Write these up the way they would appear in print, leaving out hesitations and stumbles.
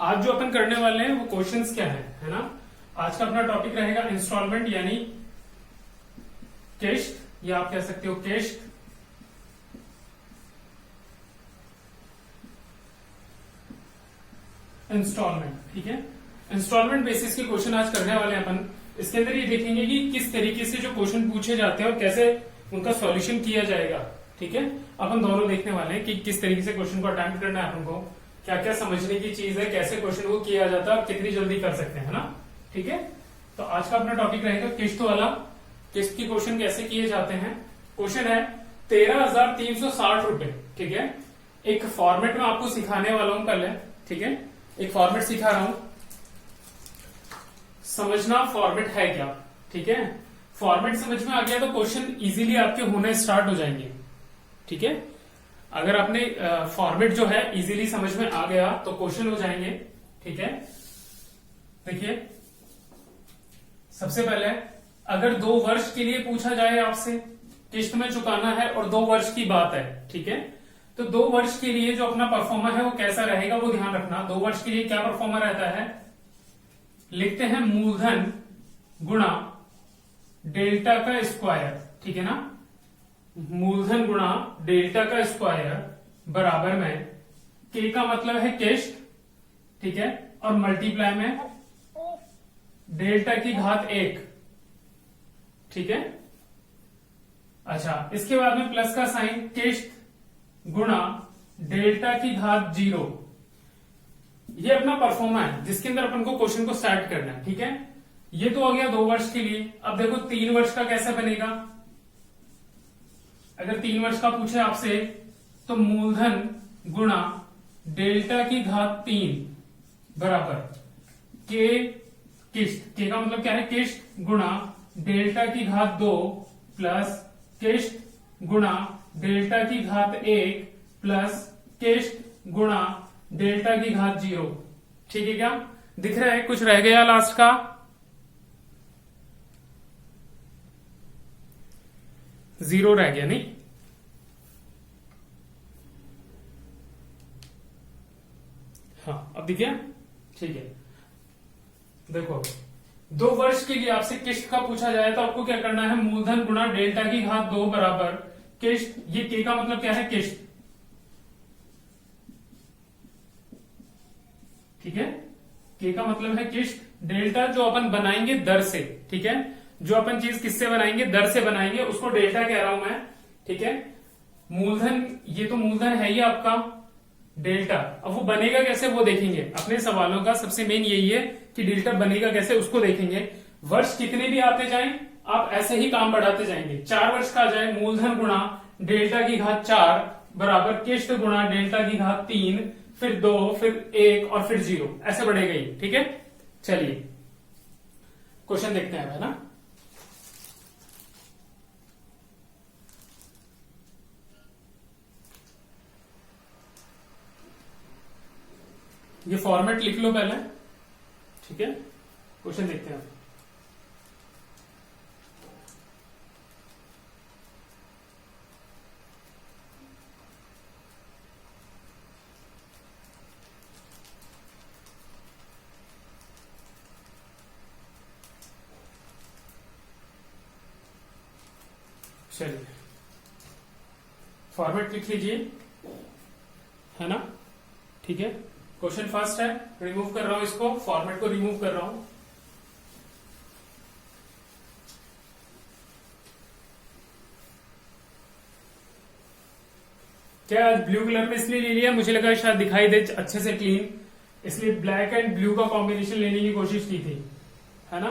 आज जो अपन करने वाले हैं वो क्वेश्चंस क्या है ना। आज का अपना टॉपिक रहेगा इंस्टॉलमेंट यानी किश्त, या आप कह सकते हो किश्त। इंस्टॉलमेंट, ठीक है। इंस्टॉलमेंट बेसिस के क्वेश्चन आज करने वाले हैं अपन। इसके अंदर ये देखेंगे कि किस तरीके से जो क्वेश्चन पूछे जाते हैं और कैसे उनका सॉल्यूशन किया जाएगा, ठीक है। अपन दोनों देखने वाले हैं कि किस तरीके से क्वेश्चन को अटेम्प्ट करना है अपन को, क्या क्या समझने की चीज है, कैसे क्वेश्चन को किया जाता है और कितनी जल्दी कर सकते हैं ना, ठीक है। तो आज का अपना टॉपिक रहेगा किश्त वाला। किश्त की क्वेश्चन कैसे किए जाते हैं। क्वेश्चन है 13,360 रुपए, ठीक है। एक फॉर्मेट में आपको सिखाने वाला हूं पहले, ठीक है। एक फॉर्मेट सिखा रहा हूं, समझना फॉर्मेट है क्या, ठीक है। फॉर्मेट समझ में आ गया तो क्वेश्चन इजीली आपके होने स्टार्ट हो जाएंगे, ठीक है। अगर आपने फॉर्मेट जो है इजीली समझ में आ गया तो क्वेश्चन हो जाएंगे, ठीक है। देखिए सबसे पहले अगर 2 वर्ष के लिए पूछा जाए आपसे, किश्त में चुकाना है और 2 वर्ष की बात है, ठीक है। तो 2 वर्ष के लिए जो अपना परफॉर्मा है वो कैसा रहेगा वो ध्यान रखना। 2 वर्ष के लिए क्या परफॉर्मा रहता है, लिखते हैं मूलधन गुणा डेल्टा का स्क्वायर, ठीक है ना। मूलधन गुणा डेल्टा का स्क्वायर बराबर में के का मतलब है किश्त, ठीक है, और मल्टीप्लाई में डेल्टा की घात 1, ठीक है। अच्छा, इसके बाद में प्लस का साइन, किश्त गुणा डेल्टा की घात 0। ये अपना परफॉर्मा है जिसके अंदर अपन को क्वेश्चन को स्टार्ट करना है, ठीक है। ये तो हो गया 2 वर्ष के लिए। अब देखो 3 वर्ष का कैसे बनेगा। अगर 3 वर्ष का पूछे आपसे तो मूलधन गुणा डेल्टा की घात 3 बराबर के किश्त, के का मतलब क्या है किश्त, गुणा डेल्टा की घात 2 प्लस किश्त गुणा डेल्टा की घात 1 प्लस किश्त गुणा डेल्टा की घात 0, ठीक है। क्या दिख रहा है, कुछ रह गया लास्ट का, जीरो रह गया नहीं। हाँ अब दिख गया, ठीक है। देखो 2 वर्ष के लिए आपसे किश्त का पूछा जाए तो आपको क्या करना है, मूलधन गुणा डेल्टा की घात 2 बराबर किश्त, ये के का मतलब क्या है किश्त, ठीक है। के का मतलब है किश्त, डेल्टा जो अपन बनाएंगे दर से, ठीक है। जो अपन चीज किससे बनाएंगे, दर से बनाएंगे, उसको डेल्टा कह रहा हूं मैं, ठीक है। मूलधन, ये तो मूलधन है ही आपका डेल्टा। अब वो बनेगा कैसे वो देखेंगे। अपने सवालों का सबसे मेन यही है कि डेल्टा बनेगा कैसे उसको देखेंगे। वर्ष कितने भी आते जाएं आप ऐसे ही काम बढ़ाते जाएंगे। 4 वर्ष का आ जाए, मूलधन गुणा डेल्टा की घात 4 बराबर किश्त गुणा डेल्टा की घात 3, फिर 2, फिर 1 और फिर 0, ऐसे बढ़ेगा ही, ठीक है। चलिए क्वेश्चन देखते हैं, है ना। ये फॉर्मेट लिख लो पहले, ठीक है। क्वेश्चन देखते हैं। चलिए फॉर्मेट लिख लीजिए, है ना, ठीक है। क्वेश्चन फर्स्ट है, रिमूव कर रहा हूं इसको, फॉर्मेट को रिमूव कर रहा हूं। क्या आज ब्लू कलर में इसलिए ले लिया, मुझे लगा शायद दिखाई दे अच्छे से क्लीन, इसलिए ब्लैक एंड ब्लू का कॉम्बिनेशन लेने की कोशिश की थी, है ना।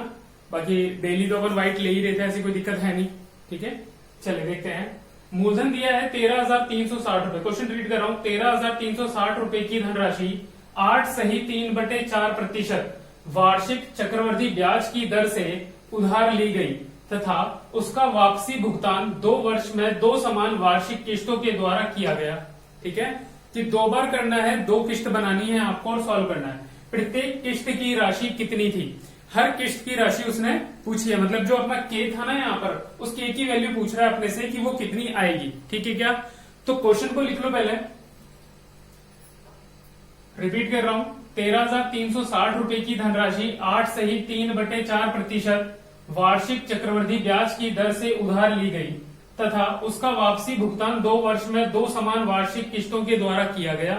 बाकी डेली तो अपन व्हाइट ले ही रहे थे, ऐसी कोई दिक्कत है नहीं, ठीक है। चलिए देखते हैं। मूलधन दिया है 13,360 रुपए। क्वेश्चन रीड कर रहा हूं। 13,360 रुपए की धनराशि 8 सही 3/4% वार्षिक चक्रवृद्धि ब्याज की दर से उधार ली गई तथा उसका वापसी भुगतान 2 वर्ष में 2 समान वार्षिक किस्तों के द्वारा किया गया, ठीक है। कि 2 बार करना है, 2 किस्त बनानी है आपको और सॉल्व करना है। प्रत्येक किस्त की राशि कितनी थी, हर किस्त की राशि उसने पूछी है, मतलब जो अपना के था ना यहाँ पर, उस के की वैल्यू पूछ रहा है अपने से कि वो कितनी आएगी, ठीक है क्या। तो क्वेश्चन को लिख लो पहले, रिपीट कर रहा हूं, 13,360 रुपए की धनराशि 8 सही 3/4% वार्षिक चक्रवृद्धि ब्याज की दर से उधार ली गई तथा उसका वापसी भुगतान 2 वर्ष में 2 समान वार्षिक किस्तों के द्वारा किया गया।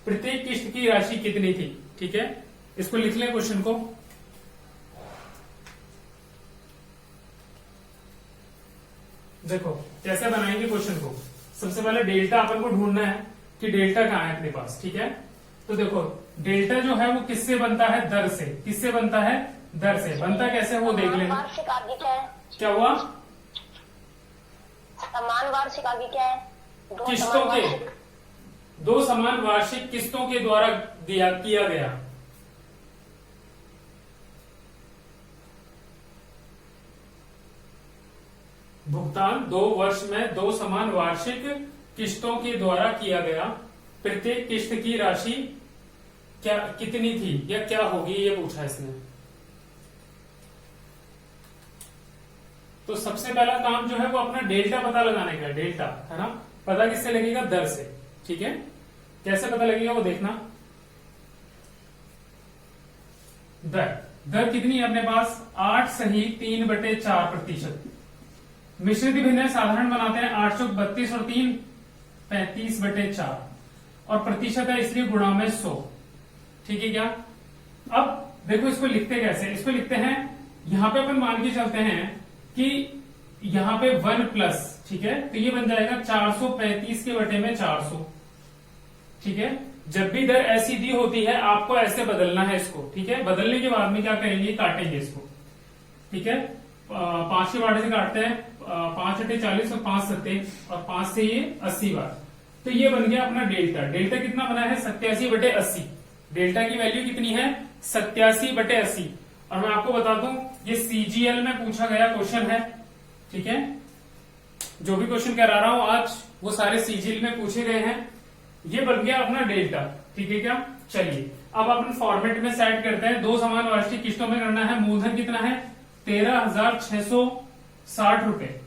प्रत्येक किस्त की राशि कितनी थी? ठीक है, इसको लिख लें क्वेश्चन को। देखो कैसे बनाएंगे क्वेश्चन को। सबसे पहले डेल्टा अपन को ढूंढना है कि डेल्टा कहाँ है अपने पास। ठीक है, तो देखो डेल्टा जो है वो किससे बनता है? दर से। किससे बनता है? दर से। बनता कैसे वो देख लेना। वार्षिक आगे क्या है? क्या हुआ? समान वार्षिक आगे क्या है? किस्तों के, 2 समान वार्षिक किस्तों के द्वारा किया गया। भुगतान 2 वर्ष में 2 समान वार्षिक किस्तों के द्वारा किया गया। प्रत्येक किस्त की राशि क्या कितनी थी या क्या होगी, ये पूछा इसने। तो सबसे पहला काम जो है वो अपना डेल्टा पता लगाने का। डेल्टा है ना, पता किससे लगेगा? दर से। ठीक है, कैसे पता लगेगा वो देखना। दर कितनी है अपने पास? 8 सही 3/4%। मिश्रित भिन्न साधारण बनाते हैं 832 और 3 35/4 और प्रतिशत है इसलिए गुणा में 100। ठीक है क्या? अब देखो इसको लिखते कैसे। इसको लिखते हैं, यहां पे अपन मान के चलते हैं कि यहां पे 1 प्लस। ठीक है, तो ये बन जाएगा 435 के बटे में 400। ठीक है, जब भी दर ऐसी दी होती है आपको ऐसे बदलना है इसको। ठीक है, बदलने के बाद में क्या करेंगे? काटेंगे इसको। ठीक है, 5 के बारे से काटते हैं। 5 × 40 और 5 सत्ते और 5 से ये 80 बार। तो ये बन गया अपना डेल्टा। डेल्टा कितना बना है? 87/80। डेल्टा की वैल्यू कितनी है? 87/80। और मैं आपको बता दूं ये सीजीएल में पूछा गया क्वेश्चन है। ठीक है, जो भी क्वेश्चन करा रहा हूं आज वो सारे सीजीएल में पूछे गए हैं। ये बन गया अपना डेल्टा। ठीक है क्या? चलिए अब अपन फॉर्मेट में सेट करते हैं। 2 समान वार्षिक किस्तों में करना है। मूलधन कितना है? 13,660 रुपए,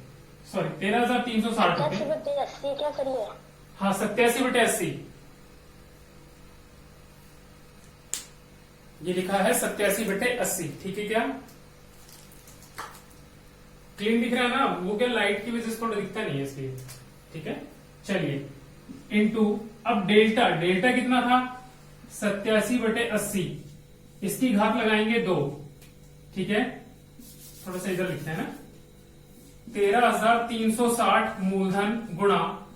सॉरी 13,360 रुपए। 87/80 क्या करिए? हाँ, 87/80 ये लिखा है। 87/80। ठीक है क्या? क्लीन दिख रहा है ना? वो क्या लाइट की वजह से थोड़ा दिखता नहीं है इसलिए। ठीक है, चलिए इनटू अब डेल्टा कितना था? 87/80। इसकी घात लगाएंगे 2। ठीक है, थोड़ा सा इधर लिखते हैं ना। 13,360 मूलधन गुणा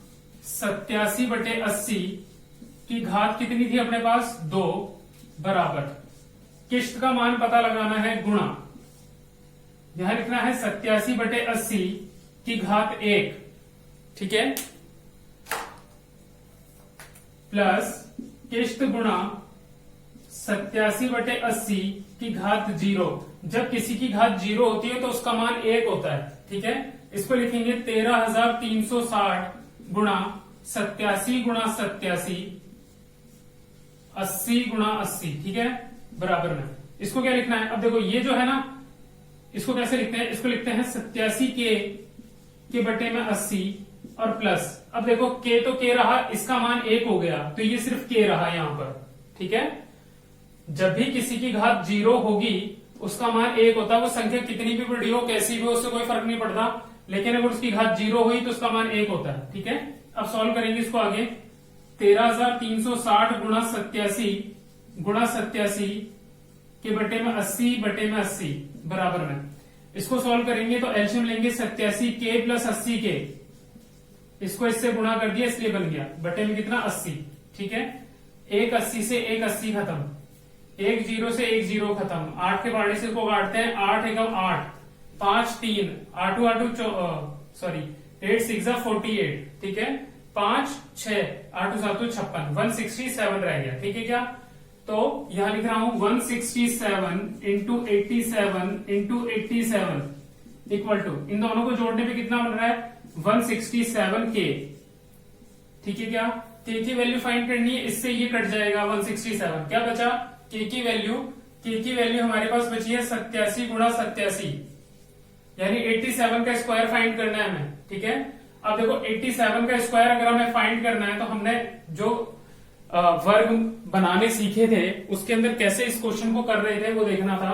87/80 की घात कितनी थी अपने पास? 2 बराबर किस्त का मान पता लगाना है गुणा, यहां लिखना है 87/80 की घात 1। ठीक है, प्लस किस्त गुणा 87/80 की घात 0। जब किसी की घात 0 होती है तो उसका मान 1 होता है। ठीक है, इसको लिखेंगे 13,360 गुणा 87 गुणा 87 80 गुणा 80। ठीक है, बराबर में इसको क्या लिखना है? अब देखो ये जो है ना, इसको कैसे लिखते हैं? इसको लिखते हैं 87 के बटे में 80 और प्लस। अब देखो के तो के रहा, इसका मान 1 हो गया तो ये सिर्फ के रहा यहां पर। ठीक है, जब भी किसी की घात 0 होगी उसका मान 1 होता है। वो संख्या कितनी भी बड़ी हो, कैसी भी हो, उससे कोई फर्क नहीं पड़ता। लेकिन अगर उसकी घात 0 हुई तो उसका मान 1 होता है। ठीक है, अब सॉल्व करेंगे इसको आगे। 13,360 गुणा 87 के बटे में 80/80 बराबर में इसको सॉल्व करेंगे तो एलसीएम लेंगे 87 के प्लस 80 के। इसको इससे गुणा कर दिया इसलिए बन गया बटे में कितना? 80। ठीक है, 1 80 से 1 80 खत्म, 1 0 से 1 0 खत्म। 8 के बारे से इसको काटते हैं। 8 एकम 8, 5 3, 8 सॉरी 8 6 48। ठीक है, 5 6, 8 7 56, 167 रह गया। ठीक है क्या? तो यहां लिख रहा हूं 167 इंटू 87 इंटू 87 इक्वल टू, इन दोनों को जोड़ने पे कितना बन रहा है? 167 के। ठीक है क्या? के की वैल्यू फाइंड करनी है, इससे ये कट जाएगा 167। क्या बचा? के की वैल्यू हमारे पास बची है 87 गुणा 87, यानी 87 का स्क्वायर फाइंड करना है हमें। ठीक है, अब देखो 87 का स्क्वायर अगर हमें फाइंड करना है तो हमने जो वर्ग बनाने सीखे थे उसके अंदर कैसे इस क्वेश्चन को कर रहे थे वो देखना था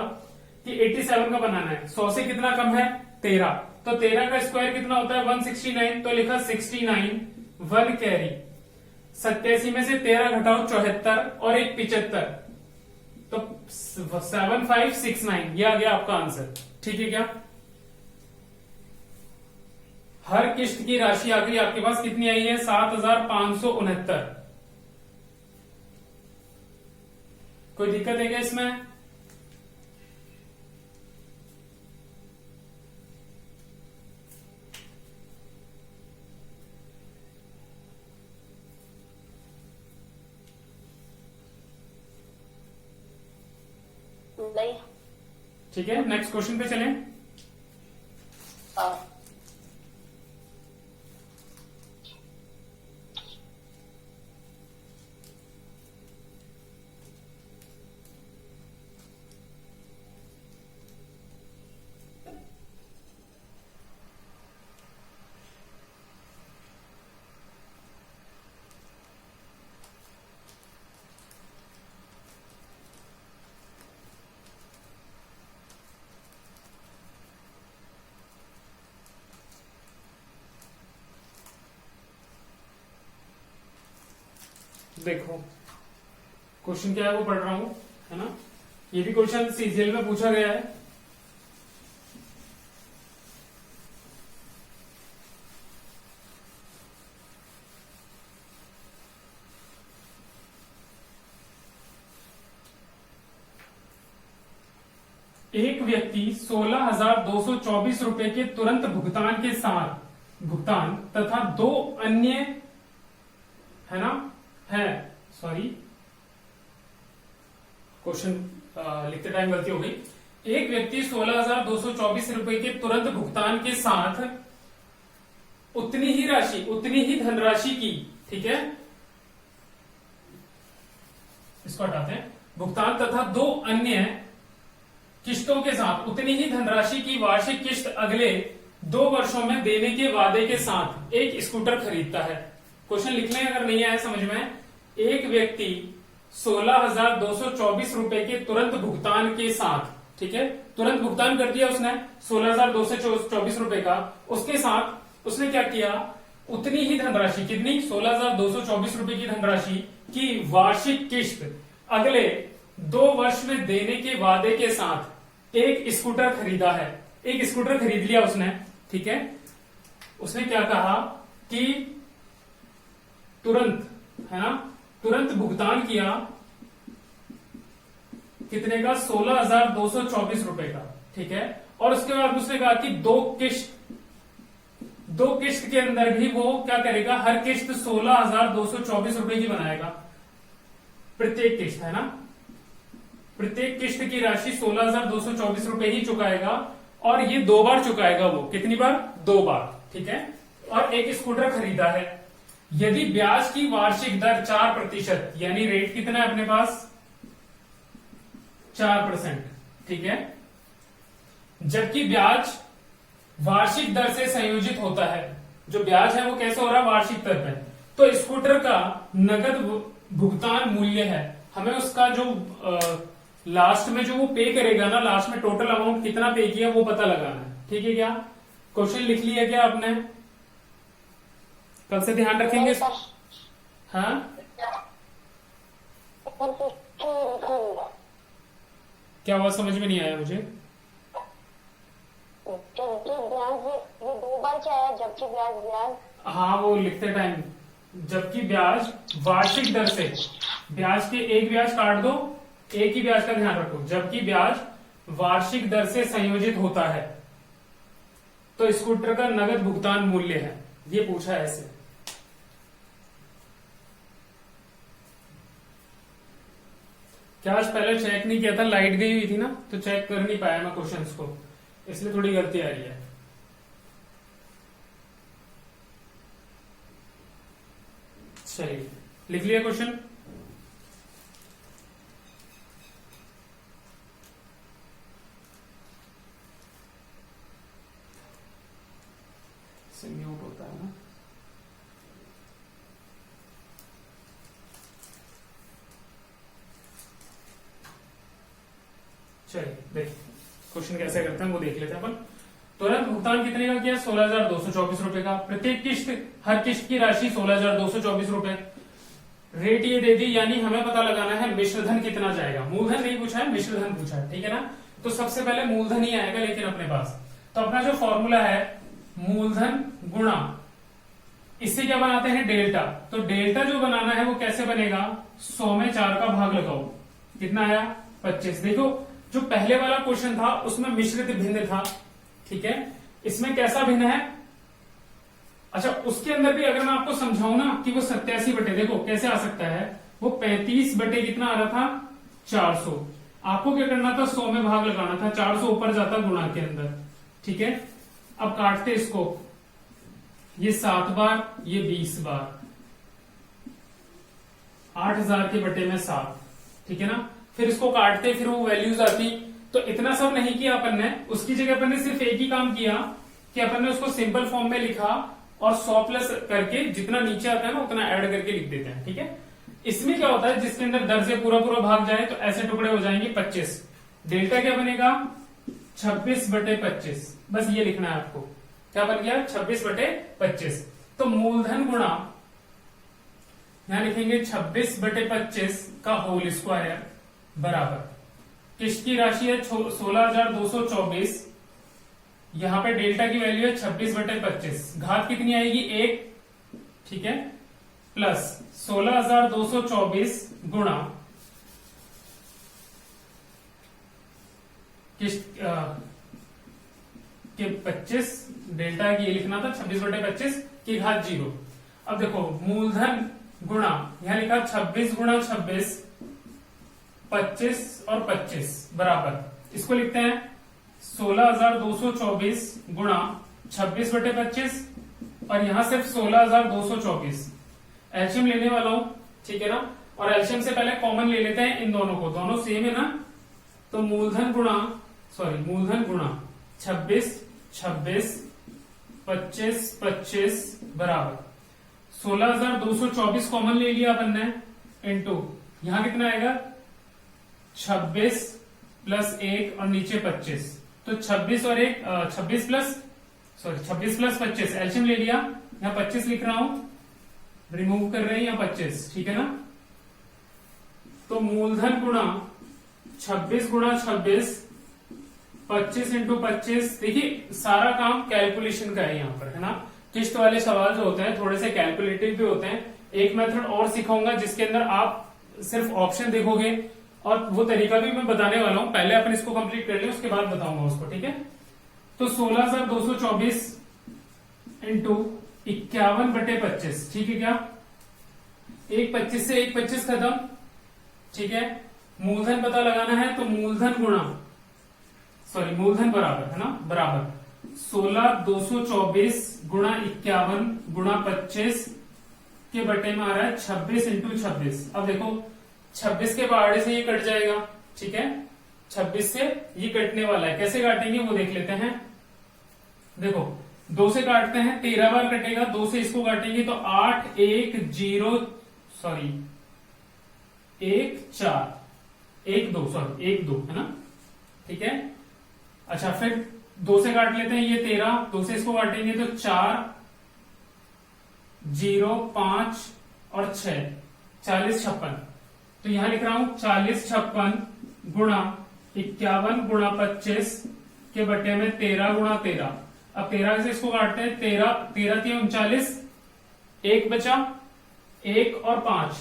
कि 87 का बनाना है। 100 से कितना कम है 13, तो 13 का स्क्वायर कितना होता है 169, तो लिखा 69 वन कैरी। 87 में से 13 घटाओ 74 और एक 75, तो 7569, ये आ गया आपका आंसर। ठीक है क्या? हर किस्त की राशि आखिरी आपके पास कितनी आई है 7569। कोई दिक्कत है क्या इसमें? नहीं। ठीक है, नेक्स्ट क्वेश्चन पे चलें। हाँ। देखो क्वेश्चन क्या है वो पढ़ रहा हूं, है ना। ये भी क्वेश्चन सीजीएल में पूछा गया है। एक व्यक्ति 16,224 रुपए के तुरंत भुगतान तथा दो अन्य, है ना, है, सॉरी क्वेश्चन लिखते टाइम गलती हो गई। एक व्यक्ति 16,224 रुपए के तुरंत भुगतान के साथ उतनी ही धनराशि की, ठीक है, इसको हटाते हैं, भुगतान तथा दो अन्य किस्तों के साथ उतनी ही धनराशि की वार्षिक किस्त अगले 2 वर्षों में देने के वादे के साथ एक स्कूटर खरीदता है। क्वेश्चन लिख लें अगर नहीं आया समझ में। एक व्यक्ति 16,224 रुपए के तुरंत भुगतान के साथ, ठीक है, तुरंत भुगतान कर दिया उसने 16,224 रुपए का, उसके साथ उसने क्या किया, उतनी ही धनराशि, कितनी, 16,224 रुपए की धनराशि की वार्षिक किस्त अगले 2 वर्ष में देने के वादे के साथ एक स्कूटर खरीदा है। एक स्कूटर खरीद लिया उसने, ठीक है। उसने क्या कहा कि तुरंत, है ना, तुरंत भुगतान किया कितने का, 16,224 रुपए का, ठीक है। और उसके बाद उसने कहा कि दो किस्त के अंदर भी वो क्या करेगा, हर किस्त 16,224 रुपए की बनाएगा, प्रत्येक किस्त, है ना, प्रत्येक किस्त की राशि 16,224 रुपए ही चुकाएगा और ये 2 बार चुकाएगा। वो कितनी बार, 2 बार, ठीक है। और एक स्कूटर खरीदा है। यदि ब्याज की वार्षिक दर 4%, यानी रेट कितना है अपने पास 4%, ठीक है, जबकि ब्याज वार्षिक दर से संयोजित होता है, जो ब्याज है वो कैसे हो रहा है, वार्षिक दर पे, तो स्कूटर का नगद भुगतान मूल्य है, हमें उसका जो लास्ट में जो वो पे करेगा ना, लास्ट में टोटल अमाउंट कितना पे किया वो पता लगाना है। ठीक है क्या? क्वेश्चन लिख लिया क्या आपने? कल से ध्यान रखेंगे। हाँ, क्या हुआ, समझ में नहीं आया मुझे। जबकि ब्याज ये 2 बार क्या है, जबकि ब्याज। हाँ, वो लिखते टाइम, जबकि ब्याज वार्षिक दर से, ब्याज के एक ब्याज काट दो, एक ही ब्याज का ध्यान रखो, जबकि ब्याज वार्षिक दर से संयोजित होता है तो स्कूटर का नगद भुगतान मूल्य है, ये पूछा है ऐसे। क्या आज पहले चेक नहीं किया था, लाइट गई हुई थी ना, तो चेक कर नहीं पाया मैं क्वेश्चंस को, इसलिए थोड़ी गलती आ रही है। चलिए, लिख लिया क्वेश्चन। म्यूट होता है ना। चलिए देखिए क्वेश्चन कैसे करते हैं वो देख लेते हैं अपन। तुरंत भुगतान कितने का किया? 16,224 रुपए का। प्रत्येक किस्त, हर किस्त की राशि 16,224 रुपए। रेट ये दे दी, यानी हमें पता लगाना है मिश्रधन कितना जाएगा। मूलधन नहीं पूछा है, मिश्रधन पूछा है, ठीक है ना। तो सबसे पहले मूलधन ही आएगा लेकिन अपने पास। तो अपना जो फॉर्मूला है मूलधन गुणा, इससे क्या बनाते हैं? डेल्टा। तो डेल्टा जो बनाना है वो कैसे बनेगा? 100 में 4 का भाग लगाओ, कितना आया? 25। देखो जो पहले वाला क्वेश्चन था उसमें मिश्रित भिन्न था, ठीक है, इसमें कैसा भिन्न है? अच्छा, उसके अंदर भी अगर मैं आपको समझाऊं ना कि वो 87 बटे, देखो कैसे आ सकता है, वो 35 बटे कितना आ रहा था? 400। आपको क्या करना था? 100 में भाग लगाना था, 400 ऊपर जाता गुणा के अंदर, ठीक है। अब काटते इसको, ये 7 बार, ये 20 बार, 8000 के बटे में 7, ठीक है ना। फिर इसको काटते, फिर वो वैल्यूज आती। तो इतना सब नहीं किया अपन ने, उसकी जगह अपन ने सिर्फ एक ही काम किया कि अपन ने उसको सिंपल फॉर्म में लिखा और 100 प्लस करके जितना नीचे आता है ना उतना ऐड करके लिख देते हैं, ठीक है। इसमें क्या होता है, जिसके अंदर दर से पूरा पूरा भाग जाए तो ऐसे टुकड़े हो जाएंगे 25। डेल्टा क्या बनेगा? 26 बटे 25। बस ये लिखना है आपको, क्या बन गया? 26 बटे 25। तो मूलधन गुणा, यहां लिखेंगे 26 बटे 25 का होल स्क्वायर बराबर, किस्त की राशि है 16,224, यहां पे डेल्टा की वैल्यू है 26 बटे 25, घात कितनी आएगी? 1, ठीक है, प्लस 16,224 गुणा किस्त के 25, डेल्टा की ये लिखना था 26 बटे 25 की घात 0। अब देखो मूलधन गुणा, यहां लिखा 26 गुणा 26, 25 और 25 बराबर, इसको लिखते हैं 16,224 गुणा 26 बटे 25 और यहां सिर्फ 16,224। एलसीएम लेने वाला हूं, ठीक है ना। और एलसीएम से पहले कॉमन ले लेते हैं इन दोनों को, दोनों सेम है ना। तो मूलधन गुणा 26, 26, 25, 25 बराबर 16,224 कॉमन ले लिया अपन ने, इंटू यहां कितना आएगा? 26 प्लस 1 और नीचे 25, तो 26 और 1 26 प्लस 25 एलसीएम ले लिया। यहां 25 लिख रहा हूं, रिमूव कर रहे हैं यहाँ 25, ठीक है ना। तो मूलधन गुणा 26 गुणा 26, 25 इंटू 25। देखिए सारा काम कैलकुलेशन का है यहाँ पर, है ना। किस्त वाले सवाल जो होते हैं थोड़े से कैलकुलेटिव भी होते हैं। एक मेथड और सिखाऊंगा जिसके अंदर आप सिर्फ ऑप्शन देखोगे, और वो तरीका भी मैं बताने वाला हूं। पहले अपन इसको कंप्लीट कर लें, उसके बाद बताऊंगा उसको, ठीक है। तो 16,224 इंटू 51 बटे 25, ठीक है क्या? एक 25 से एक 25 खत्म, ठीक है। मूलधन पता लगाना है तो मूलधन मूलधन बराबर, है ना, बराबर 16,224 गुणा 51 गुणा 25 के बटे में आ रहा है 26 इंटू 26। अब देखो 26 के बारह से ये कट जाएगा, ठीक है, 26 से ये कटने वाला है। कैसे काटेंगे वो देख लेते हैं। देखो 2 से काटते हैं, 13 बार कटेगा। 2 से इसको काटेंगे तो 8 1 0 1 4 1 2 है ना, ठीक है। अच्छा फिर 2 से काट लेते हैं, ये 13, 2 से इसको काटेंगे तो 4 0 5 और 6 40 56। तो यहां लिख रहा हूं 40 56 गुणा 51 गुणा 25 के बटे में 13 गुणा 13। अब 13 से इसको काटते हैं, 13 3 39, 1 बचा, 1 और 5,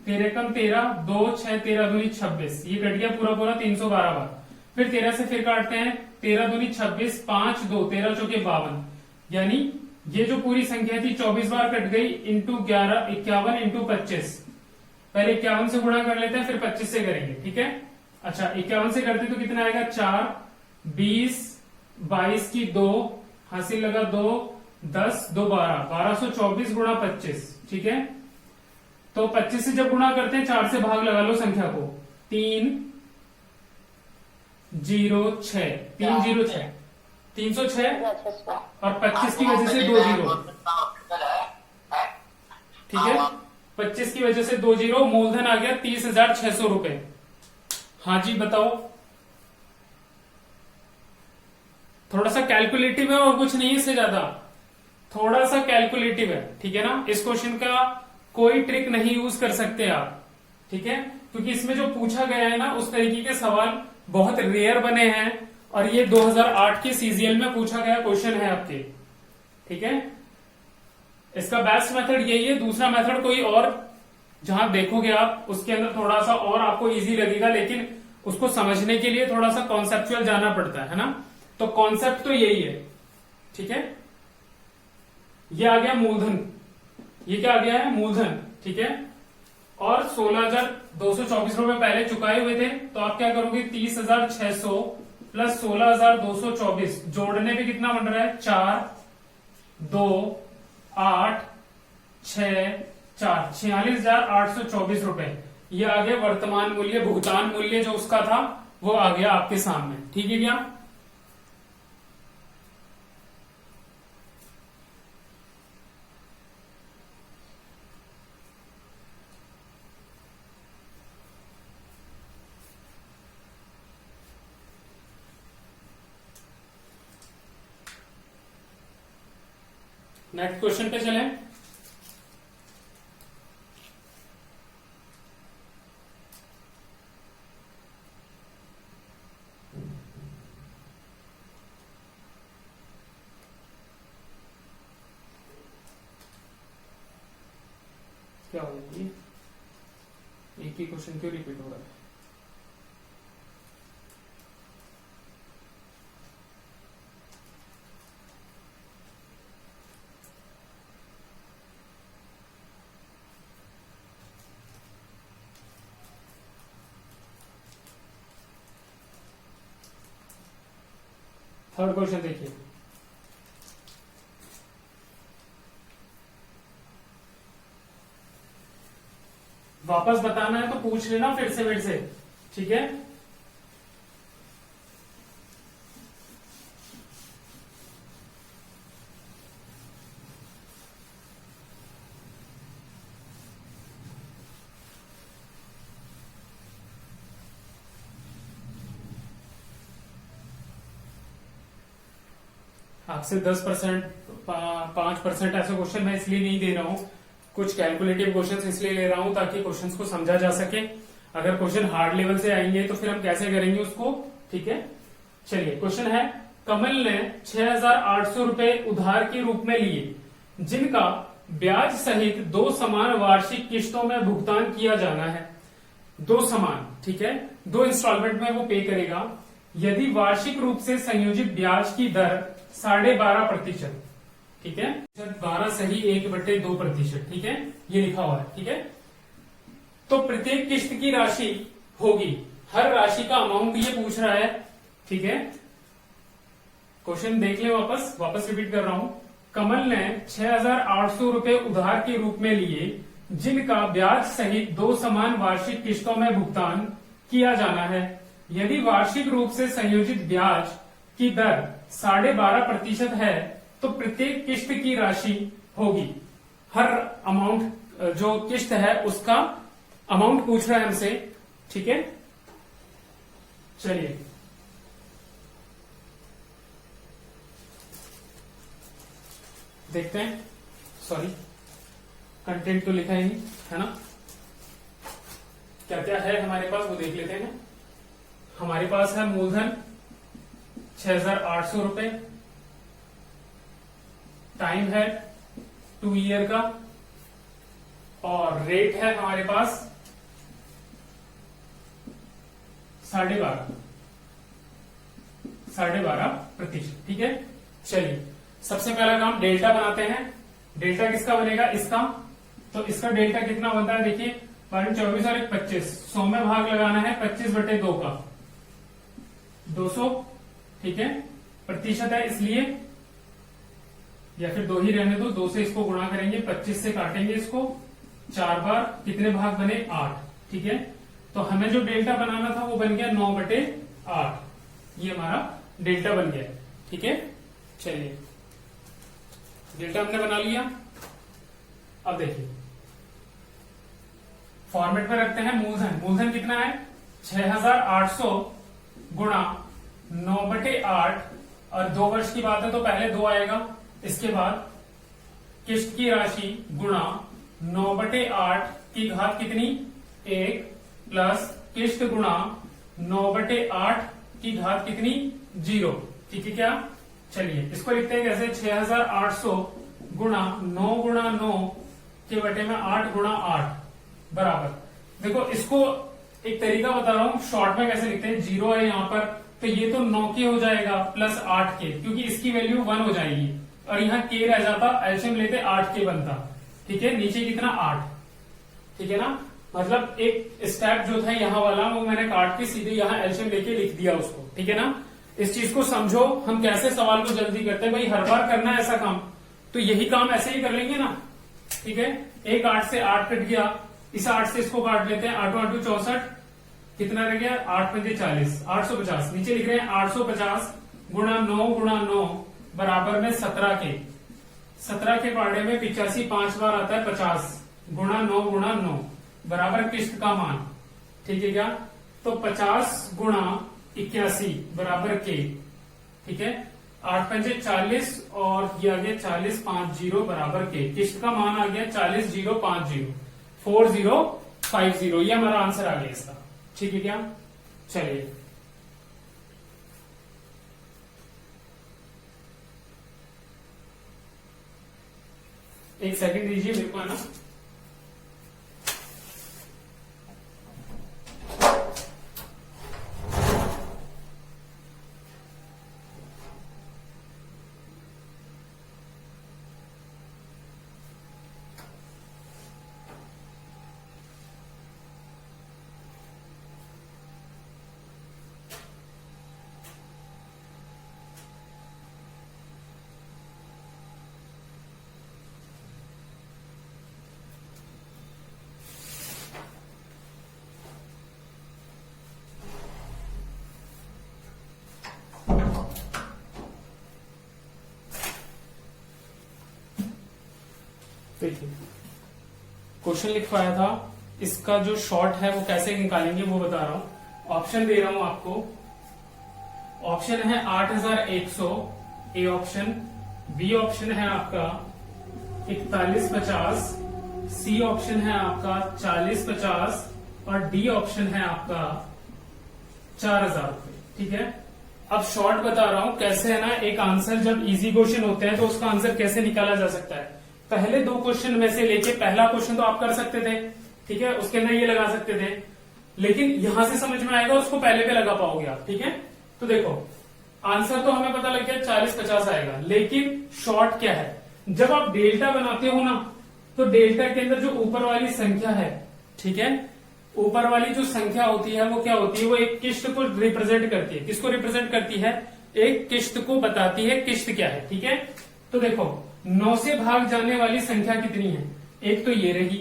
13 कम 13, 2 6 13 दूनी 26, ये कट गया पूरा पूरा 312 बार। फिर 13 से फिर काटते हैं, 13 दूनी 26, 5 2 13 चौके 52, यानी ये जो पूरी संख्या थी 24 बार कट गई, इंटू 11 51 इंटू 25। पहले 51 से गुणा कर लेते हैं, फिर 25 से करेंगे, ठीक है। अच्छा 51 से करते तो कितना आएगा? 4 20 22 की 2, हासिल लगा 2 10 2 12 1224 गुणा 25, ठीक है। तो 25 से जब गुणा करते हैं 4 से भाग लगा लो संख्या को, 3 0 6 3 0 6 306 और 25 की वजह से 2 0, ठीक है। 25 की वजह से 2 0, मूलधन आ गया 30,600 रुपए। हाँ जी बताओ। थोड़ा सा कैलकुलेटिव है और कुछ नहीं है इससे ज्यादा, थोड़ा सा कैलकुलेटिव है, ठीक है ना। इस क्वेश्चन का कोई ट्रिक नहीं यूज कर सकते आप, ठीक है, क्योंकि इसमें जो पूछा गया है ना उस तरीके के सवाल बहुत रेयर बने हैं और ये 2008 के सीजीएल में पूछा गया क्वेश्चन है आपके, ठीक है। इसका बेस्ट मेथड यही है, दूसरा मेथड कोई और जहां देखोगे आप उसके अंदर थोड़ा सा और आपको इजी लगेगा, लेकिन उसको समझने के लिए थोड़ा सा कॉन्सेप्चुअल जाना पड़ता है ना। तो कॉन्सेप्ट तो यही है, ठीक है। ये आ गया मूलधन, ये क्या आ गया है मूलधन, ठीक है। और 16,224 रुपए पहले चुकाए हुए थे, तो आप क्या करोगे 30,600 प्लस 16,224 जोड़ने पे कितना बन रहा है 4, 2, 8, 6, 4, 46,824 रुपए। ये आ गया वर्तमान मूल्य, भुगतान मूल्य जो उसका था वो आ गया आपके सामने, ठीक है क्या। नेक्स्ट क्वेश्चन पे चलें। क्या हो रहा है, एक ही क्वेश्चन क्यों रिपीट हो रहा है। थर्ड क्वेश्चन देखिए, वापस बताना है तो पूछ लेना फिर से मेरे से, ठीक है। आपसे 10%, 5% ऐसे क्वेश्चन मैं इसलिए नहीं दे रहा हूं, कुछ कैलकुलेटिव क्वेश्चंस इसलिए ले रहा हूं ताकि क्वेश्चंस को समझा जा सके। अगर क्वेश्चन हार्ड लेवल से आएंगे तो फिर हम कैसे करेंगे उसको, ठीक है। चलिए क्वेश्चन है, कमल ने 6,800 रुपए उधार के रूप में लिए, जिनका ब्याज सहित 2 समान वार्षिक किस्तों में भुगतान किया जाना है। 2 समान, ठीक है, 2 इंस्टॉलमेंट में वो पे करेगा। यदि वार्षिक रूप से संयोजित ब्याज की दर 12.5%, ठीक है, 12 सही 1/2%, ठीक है, ये लिखा हुआ है, ठीक है। तो प्रत्येक किस्त की राशि होगी, हर राशि का अमाउंट ये पूछ रहा है, ठीक है। क्वेश्चन देख ले, वापस रिपीट कर रहा हूं। कमल ने 6,800 रुपए उधार के रूप में लिए, जिनका ब्याज सहित 2 समान वार्षिक किस्तों में भुगतान किया जाना है। यदि वार्षिक रूप से संयोजित ब्याज की दर 12.5% है तो प्रत्येक किस्त की राशि होगी, हर अमाउंट जो किस्त है उसका अमाउंट पूछ रहा है हमसे, ठीक है। चलिए देखते हैं, सॉरी कंटेंट तो लिखा ही नहीं है ना, क्या क्या है हमारे पास वो देख लेते हैं। हमारे पास है मूलधन 6,800 रुपए, टाइम है 2 ईयर का, और रेट है हमारे पास 12.5%, ठीक है। चलिए सबसे पहला काम डेल्टा बनाते हैं। डेल्टा किसका बनेगा, इसका, तो इसका डेल्टा कितना बनता है देखिए, 24 और 25, 100 में भाग लगाना है 25/2 का, 200, ठीक है, प्रतिशत है इसलिए, या फिर 2 ही रहने दो, 2 से इसको गुणा करेंगे, 25 से काटेंगे इसको 4 बार, कितने भाग बने 8, ठीक है। तो हमें जो डेल्टा बनाना था वो बन गया 9/8, ये हमारा डेल्टा बन गया, ठीक है। चलिए डेल्टा हमने बना लिया। अब देखिए फॉर्मेट में रखते हैं मूलधन। मूलधन कितना है 6,800 गुणा 9/8 और 2 वर्ष की बात है तो पहले 2 आएगा, इसके बाद किस्त की राशि गुणा 9/8 की घात कितनी 1 प्लस किस्त गुणा 9/8 की घात कितनी 0। ठीक है क्या? चलिए इसको लिखते हैं कैसे, 6800 गुणा 9 के बटे में 8 बराबर। देखो इसको एक तरीका बता रहा हूं शॉर्ट में कैसे लिखते हैं। 0 है यहाँ पर तो ये तो 9 के हो जाएगा प्लस 8 के, क्योंकि इसकी वैल्यू 1 हो जाएगी और यहाँ के रह जाता, एलसीएम लेते 8 के बनता। ठीक है, नीचे कितना 8। ठीक है ना, मतलब एक स्टेप जो था यहाँ वाला वो मैंने काट के सीधे यहाँ एलसीएम लेके लिख दिया उसको। ठीक है ना, इस चीज को समझो हम कैसे सवाल को जल्दी करते हैं। भाई हर बार करना है ऐसा काम तो यही काम ऐसे ही कर लेंगे ना। ठीक है, एक 8 से 8 कट गया, इस 8 से इसको काट लेते हैं, 8 8 64, कितना रह गया 8 पंजे 40, 850। नीचे लिख रहे हैं 850 गुणा 9 बराबर में 17 के। 17 के पाड़े में 85 5 बार आता है 50 गुणा 9 बराबर किस्त का मान। ठीक है क्या? तो 50 गुणा 81 बराबर के। ठीक है, 8 पंजे 40 और ये आ गया 40 50 बराबर के। किस्त का मान आ गया 40050 4050। ये हमारा आंसर आ गया इसका। ठीक है क्या? चलिए एक सेकंड दीजिए मेरे को, है ना। देखिए क्वेश्चन लिखवाया था, इसका जो शॉर्ट है वो कैसे निकालेंगे वो बता रहा हूं। ऑप्शन दे रहा हूं आपको। ऑप्शन है 8100 ए ऑप्शन, बी ऑप्शन है आपका 4150, सी ऑप्शन है आपका 4050 और डी ऑप्शन है आपका 4000 रुपए। ठीक है, अब शॉर्ट बता रहा हूं कैसे, है ना। एक आंसर जब इजी क्वेश्चन होते हैं तो उसका आंसर कैसे निकाला जा सकता है। पहले 2 क्वेश्चन में से लेके पहला क्वेश्चन तो आप कर सकते थे, ठीक है, उसके अंदर ये लगा सकते थे, लेकिन यहां से समझ में आएगा उसको पहले पे लगा पाओगे आप। ठीक है, तो देखो आंसर तो हमें पता लग गया 40-50 आएगा, लेकिन शॉर्ट क्या है, जब आप डेल्टा बनाते हो ना तो डेल्टा के अंदर जो ऊपर वाली संख्या है, ठीक है, ऊपर वाली जो संख्या होती है वो क्या होती है, वो एक किस्त को रिप्रेजेंट करती है। किसको रिप्रेजेंट करती है? एक किस्त को बताती है किस्त क्या है। ठीक है, तो देखो 9 से भाग जाने वाली संख्या कितनी है, एक तो ये रही।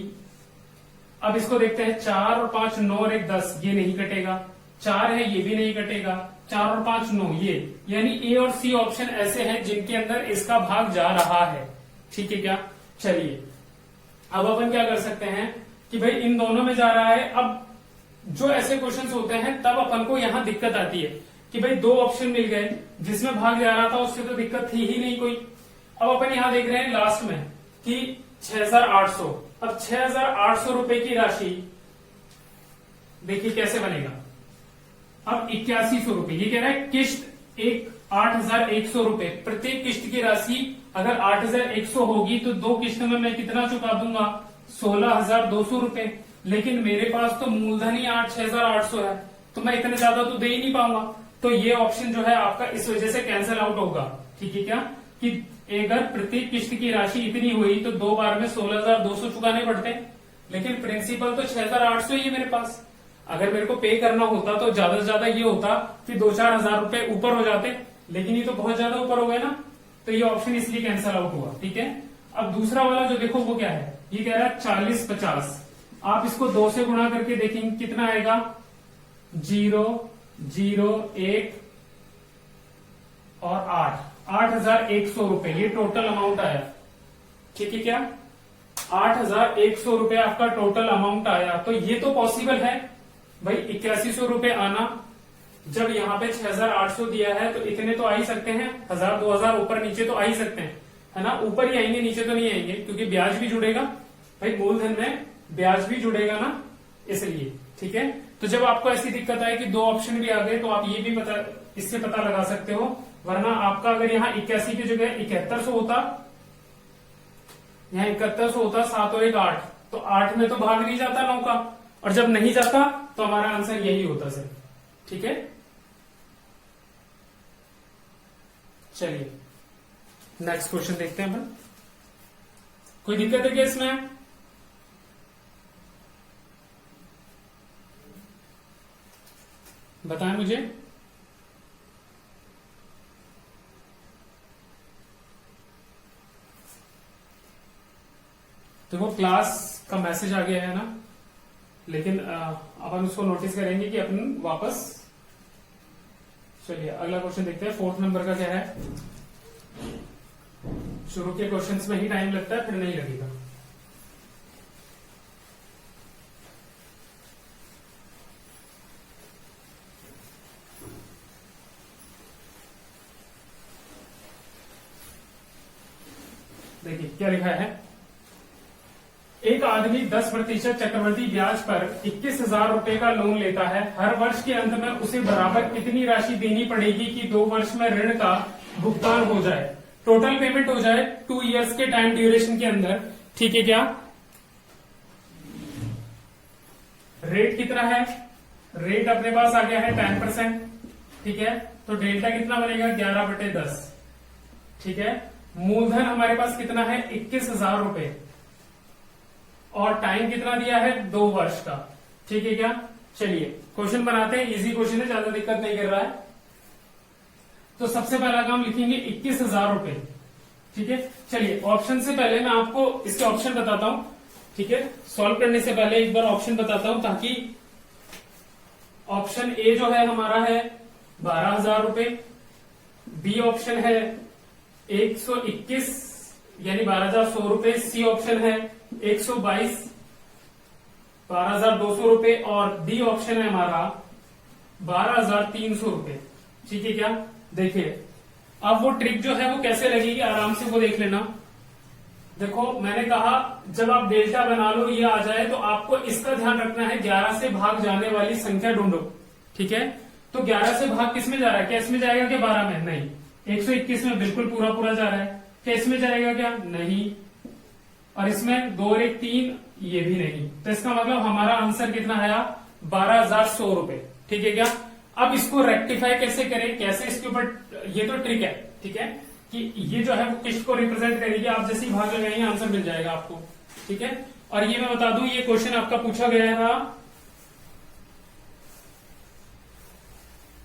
अब इसको देखते हैं, 4 और 5 9 और 1 10, ये नहीं कटेगा। 4 है ये भी नहीं कटेगा, 4 और 5 9, ये यानी ए और सी ऑप्शन ऐसे हैं जिनके अंदर इसका भाग जा रहा है। ठीक है क्या? चलिए अब अपन क्या कर सकते हैं कि भाई इन दोनों में जा रहा है। अब जो ऐसे क्वेश्चंस होते हैं तब अपन को यहां दिक्कत आती है कि भाई 2 ऑप्शन मिल गए, जिसमें भाग जा रहा था उससे तो दिक्कत थी ही नहीं कोई। अब अपन यहां देख रहे हैं लास्ट में कि 6800। अब 6800 रुपए की राशि देखिए कैसे बनेगा। अब 8100 रुपए, ये कह रहा है किस्त एक 8100 रुपए, प्रत्येक किस्त की राशि अगर 8100 होगी तो 2 किस्त में मैं कितना चुका दूंगा, 16200 रुपए। लेकिन मेरे पास तो मूलधन ही 6800 है, तो मैं इतने ज्यादा तो दे ही नहीं पाऊंगा। तो ये ऑप्शन जो है आपका इस वजह से कैंसिल आउट होगा। ठीक है क्या? कि अगर प्रत्येक किस्त की राशि इतनी हुई तो 2 बार में 16200 चुकाने पड़ते हैं, लेकिन प्रिंसिपल तो 6800 ही है मेरे पास। अगर मेरे को पे करना होता तो ज्यादा से ज्यादा ये होता कि 2-4 हजार रुपए ऊपर हो जाते, लेकिन ये तो बहुत ज्यादा ऊपर हो गए ना, तो ये ऑप्शन इसलिए कैंसिल आउट हुआ। ठीक है, अब दूसरा वाला जो देखो वो क्या है, ये कह रहा है 40-50। आप इसको 2 से गुणा करके देखेंगे कितना आएगा, 0 0 1 और 8, 8100 रुपए ये टोटल अमाउंट आया। ठीक है क्या? 8100 रुपए आपका टोटल अमाउंट आया। तो ये तो पॉसिबल है भाई 8100 रुपए आना, जब यहाँ पे 6,800 दिया है तो इतने तो आ ही सकते हैं, 1,000 2,000 ऊपर नीचे तो आ ही सकते हैं, है ना। ऊपर ही आएंगे, नीचे तो नहीं आएंगे, क्योंकि ब्याज भी जुड़ेगा भाई, मूलधन में ब्याज भी जुड़ेगा ना, इसलिए। ठीक है, तो जब आपको ऐसी दिक्कत आए कि दो ऑप्शन भी आ गए तो आप ये भी इससे पता लगा सकते हो। वरना आपका अगर यहाँ 81 की जगह 7100 होता, यहाँ 7100 होता, 7 और 1 8, तो 8 में तो भाग नहीं जाता 9 का, और जब नहीं जाता तो हमारा आंसर यही होता सर। ठीक है, चलिए नेक्स्ट क्वेश्चन देखते हैं अपन। कोई दिक्कत है क्या इसमें? बताएं मुझे। देखो क्लास का मैसेज आ गया है ना, लेकिन अपन उसको नोटिस करेंगे कि अपन वापस। चलिए अगला क्वेश्चन देखते हैं। 4th नंबर का क्या है? शुरू के क्वेश्चंस में ही टाइम लगता है, फिर नहीं लगेगा। देखिए क्या लिखा है। एक आदमी 10% चक्रवृद्धि ब्याज पर 21,000 रुपए का लोन लेता है। हर वर्ष के अंत में उसे बराबर कितनी राशि देनी पड़ेगी कि 2 वर्ष में ऋण का भुगतान हो जाए, टोटल पेमेंट हो जाए 2 इयर्स के टाइम ड्यूरेशन के अंदर। ठीक है क्या? रेट कितना है? रेट अपने पास आ गया है 10%। ठीक है, तो डेल्टा कितना बनेगा? 11/10। ठीक है, मूलधन हमारे पास कितना है? 21,000 रुपए, और टाइम कितना दिया है? 2 वर्ष का। ठीक है क्या? चलिए क्वेश्चन बनाते हैं, इजी क्वेश्चन है, ज्यादा दिक्कत नहीं कर रहा है। तो सबसे पहला काम लिखेंगे 21,000 रुपए। ठीक है, चलिए ऑप्शन से पहले मैं आपको इसके ऑप्शन बताता हूं। ठीक है, सॉल्व करने से पहले एक बार ऑप्शन बताता हूं, ताकि ऑप्शन ए जो है हमारा है 12,000 रुपए, बी ऑप्शन है 121 यानी 12,100 रुपए, सी ऑप्शन है 122 12,200 रुपए, और डी ऑप्शन है हमारा 12,300 रुपए। ठीक है क्या? देखिए अब वो ट्रिक जो है वो कैसे लगेगी, आराम से वो देख लेना। देखो मैंने कहा जब आप डेल्टा बना लो, ये आ जाए, तो आपको इसका ध्यान रखना है 11 से भाग जाने वाली संख्या ढूंढो। ठीक है, तो 11 से भाग किस में जा रहा है? क्या इसमें जाएगा क्या 12 में? नहीं। 121 में बिल्कुल पूरा पूरा जा रहा है। क्या इसमें जाएगा क्या? नहीं। और इसमें 2 और 1 3, ये भी नहीं। तो इसका मतलब हमारा आंसर कितना आया? 12,100 रुपए। ठीक है क्या? अब इसको रेक्टिफाई कैसे करें, कैसे इसके ऊपर, ये तो ट्रिक है। ठीक है, कि ये जो है वो किस्त को रिप्रेजेंट करेगी, आप जैसे ही भाग लगाएंगे आंसर मिल जाएगा आपको। ठीक है, और ये मैं बता दूं, ये क्वेश्चन आपका पूछा गया था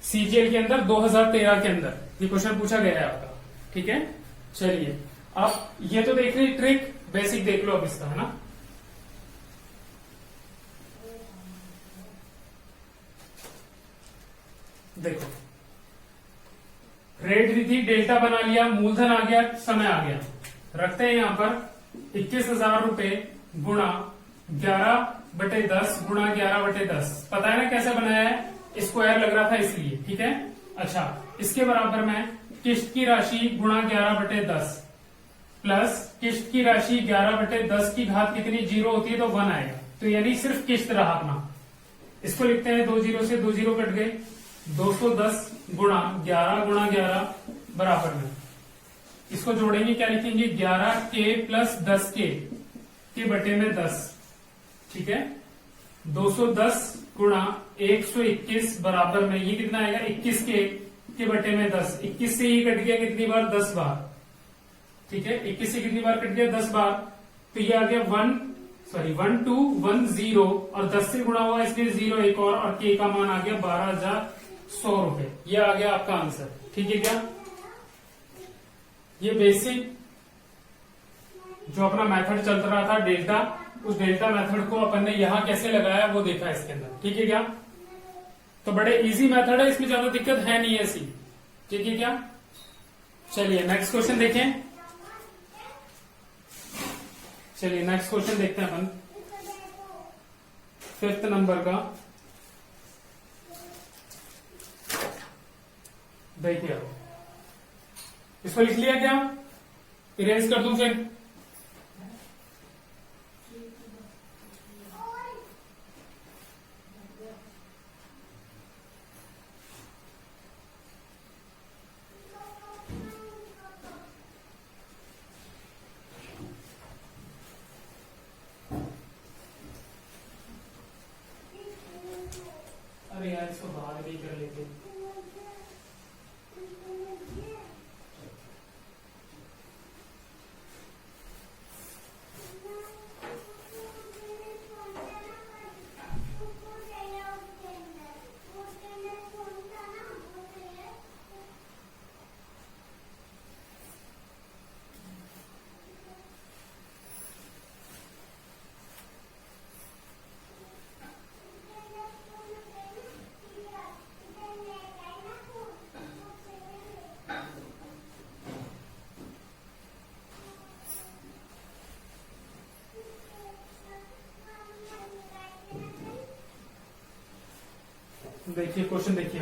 सीजीएल के अंदर 2013 के अंदर, ये क्वेश्चन पूछा गया है आपका। ठीक है, चलिए आप ये तो देख रही ट्रिक, बेसिक देख लो अब इसका, है ना। देखो रेट दी थी, डेल्टा बना लिया, मूलधन आ गया, समय आ गया। रखते हैं यहां पर 21,000 रुपए गुणा 11/10 गुणा 11/10। पता है ना कैसे बनाया है? स्क्वायर लग रहा था इसलिए। ठीक है, अच्छा इसके बराबर में किस्त की राशि गुणा 11/10 प्लस किस्त की राशि 11/10 की घात कितनी? 0 होती है तो 1 आएगा, तो यानी सिर्फ किस्त रहा अपना। इसको लिखते हैं 2 0 से 2 0 कट गए, 210 गुणा 11 बराबर में, इसको जोड़ेंगे क्या लिखेंगे? 11K प्लस 10K बटे में 10। ठीक है, 210 गुणा 121 बराबर में ये कितना आएगा? 21K के बटे में 10। 21 से ये कट गया कितनी बार? 10 बार। ठीक है, 21 से कितनी बार कट गया? 10 बार। तो ये आ गया 1210, और 10 से गुणा हुआ इसलिए 0 एक और K का मान आ गया 12,100 रुपए। ये आ गया आपका आंसर। ठीक है क्या? ये बेसिक जो अपना मेथड चल रहा था डेल्टा, उस डेल्टा मेथड को अपन ने यहां कैसे लगाया वो देखा इसके अंदर। ठीक है क्या? तो बड़े इजी मेथड है, इसमें ज्यादा दिक्कत है नहीं ऐसी। ठीक है क्या? चलिए नेक्स्ट क्वेश्चन देखें। चलिए नेक्स्ट क्वेश्चन देखते हैं अपन 5th नंबर का। देखिए अब इसको लिख लिया क्या, इरेज कर दूं फिर? अरे यार इसको बाहर भी कर लेते हैं। देखिए क्वेश्चन देखिए,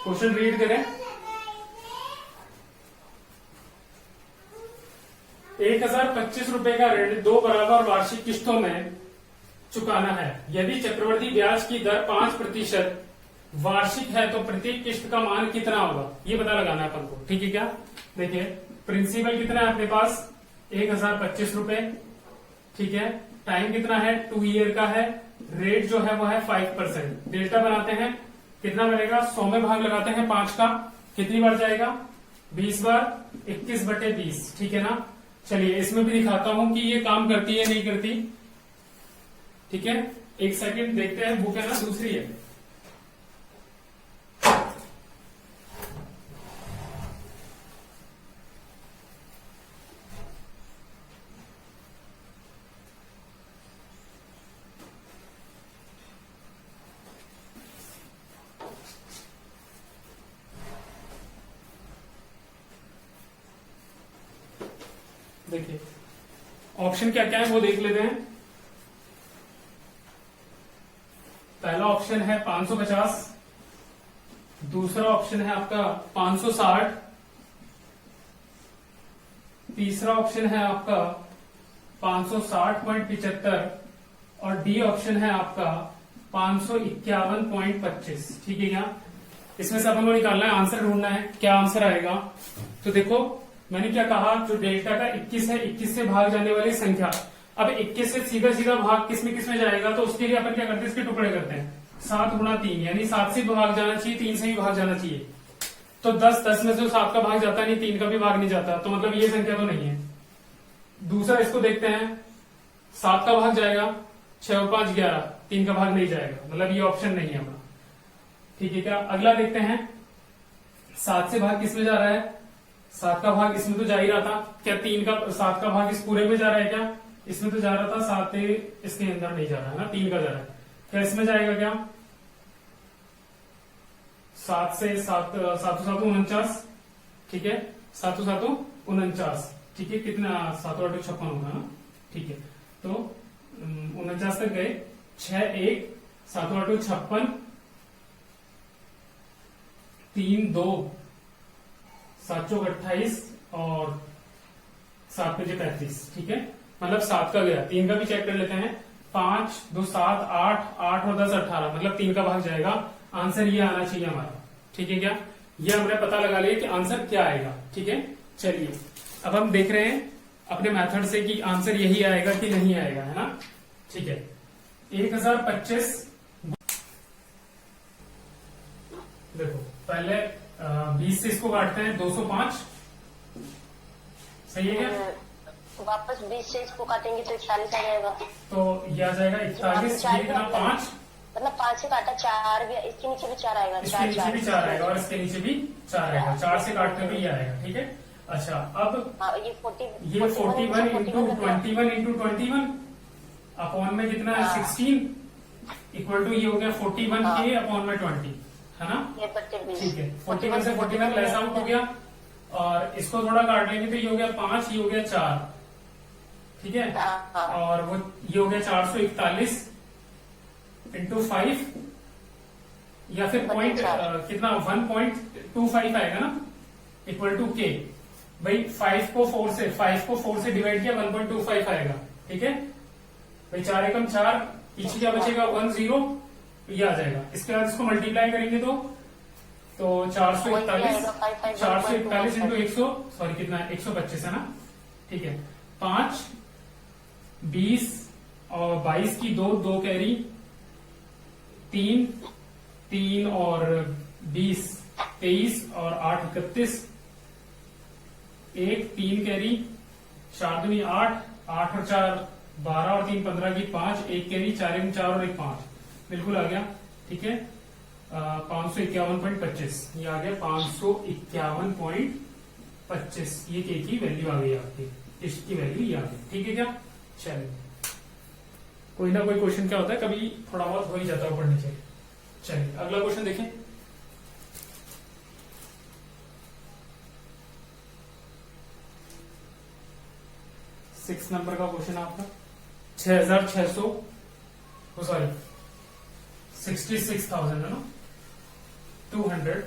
क्वेश्चन रीड करें। 1025 रुपए का ऋण 2 बराबर वार्षिक किस्तों में चुकाना है। यदि चक्रवृद्धि ब्याज की दर 5% वार्षिक है तो प्रत्येक किस्त का मान कितना होगा, ये पता लगाना है अपन को। ठीक है क्या, देखिए प्रिंसिपल कितना है अपने पास 1025 रुपए, ठीक है, टाइम कितना है 2 ईयर का है, रेट जो है वो है 5%। डेल्टा बनाते हैं, कितना बनेगा 100 में भाग लगाते हैं 5 का, कितनी बार जाएगा 20 बार, 21/20, ठीक है ना। चलिए इसमें भी दिखाता हूं कि ये काम करती है नहीं करती, ठीक है। एक सेकंड देखते हैं, बुक है ना दूसरी है। देखिए ऑप्शन क्या क्या है वो देख लेते हैं। पहला ऑप्शन है 550, दूसरा ऑप्शन है आपका 560, तीसरा ऑप्शन है आपका 560.75 और डी ऑप्शन है आपका 551.25। ठीक है क्या, इसमें से अपन को निकालना है, आंसर ढूंढना है, क्या आंसर आएगा। तो देखो मैंने क्या कहा, जो डेल्टा का 21 है, 21 से भाग जाने वाली संख्या, अब 21 से सीधा सीधा भाग किसमें जाएगा, तो उसके लिए अपन क्या करते हैं, इसके टुकड़े करते हैं। 7 गुणा 3 यानी 7 से भी भाग जाना चाहिए, 3 से भी भाग जाना चाहिए। तो 10 में से 7 का भाग जाता नहीं, 3 का भी भाग नहीं जाता, तो मतलब ये संख्या तो नहीं है। दूसरा इसको देखते हैं, 7 का भाग जाएगा, 6 और 5 11, 3 का भाग नहीं जाएगा, मतलब ये ऑप्शन नहीं है अपना। ठीक है क्या, अगला देखते हैं, 7 से भाग किसमें जा रहा है, 7 का भाग इसमें तो जा ही रहा था क्या, 7 का भाग इस पूरे में जा रहा है क्या, इसमें तो जा रहा था, 7 इसके अंदर नहीं जा रहा है ना, 3 का जा रहा है, क्या इसमें जाएगा क्या, 7 से 7 7 49, ठीक है, 7 49, ठीक है, कितना 7 8 56 होगा ना, ठीक है। तो 49 तक गए, 6 1 7 8 56, 3 2 7 चौक 28 और 7 5 35, ठीक है, मतलब 7 का गया, 3 का भी चेक कर लेते हैं, 5 2 7 8 8 और 10 18, मतलब 3 का भाग जाएगा। आंसर ये आना चाहिए हमारा। ठीक है क्या, ये हमने पता लगा लिया कि आंसर क्या आएगा। ठीक है, चलिए अब हम देख रहे हैं अपने मेथड से कि आंसर यही आएगा कि नहीं आएगा, है ना। ठीक है, 1025, देखो पहले 20 से इसको काटते हैं, 205, सही है क्या, वापस 20 से इसको काटेंगे तो 41 आ जाएगा। तो ये आ जाएगा 41, ये कितना 5, मतलब 5 से काटा 4 भी, इसके नीचे भी 4 आएगा, इसके नीचे भी 4 आएगा और इसके नीचे भी 4 आएगा, 4 से काटते हुए ये आएगा। ठीक है, अच्छा अब ये 41 इंटू 21 अपॉन में कितना है 16 इक्वल टू ये हो गया 41 के अपॉन में 20, है ना। ठीक है, 41 से 41 लेस आउट हो गया और इसको थोड़ा काट लेंगे तो ये हो गया 5, ये हो गया 4, ठीक है, और वो ये हो गया 441, इंटू 5 या फिर पॉइंट कितना 1.25 आएगा ना, इक्वल टू के। भाई 5 को 4 से डिवाइड किया 1.25 आएगा, ठीक है भाई। 4 एकम 4, पीछे क्या बचेगा 1 0, ये आ जाएगा। इसके बाद इसको मल्टीप्लाई करेंगे तो 441 इंटू 100, सॉरी कितना है 125 है ना, ठीक है। 5 20 और 22 की 2 कैरी, 3 और 20 23 और 8 31, 1 3 कैरी, 4 दूनी 8 और 4 12 और 3 15 की 5, 1 कैरी, 4 1 4 और 1 5, बिल्कुल आ गया, ठीक है। 551.25 ये आ गया 551.25, ये के की वैल्यू आ गई आपकी, इसकी वैल्यू ये आ गई, ठीक है क्या। चलिए, कोई ना कोई क्वेश्चन क्या होता है कभी थोड़ा बहुत हो ही जाता है ऊपर नीचे। चलिए अगला क्वेश्चन देखें। सिक्स नंबर का क्वेश्चन है आपका। 6,600 सॉरी 66,000 है ना, 200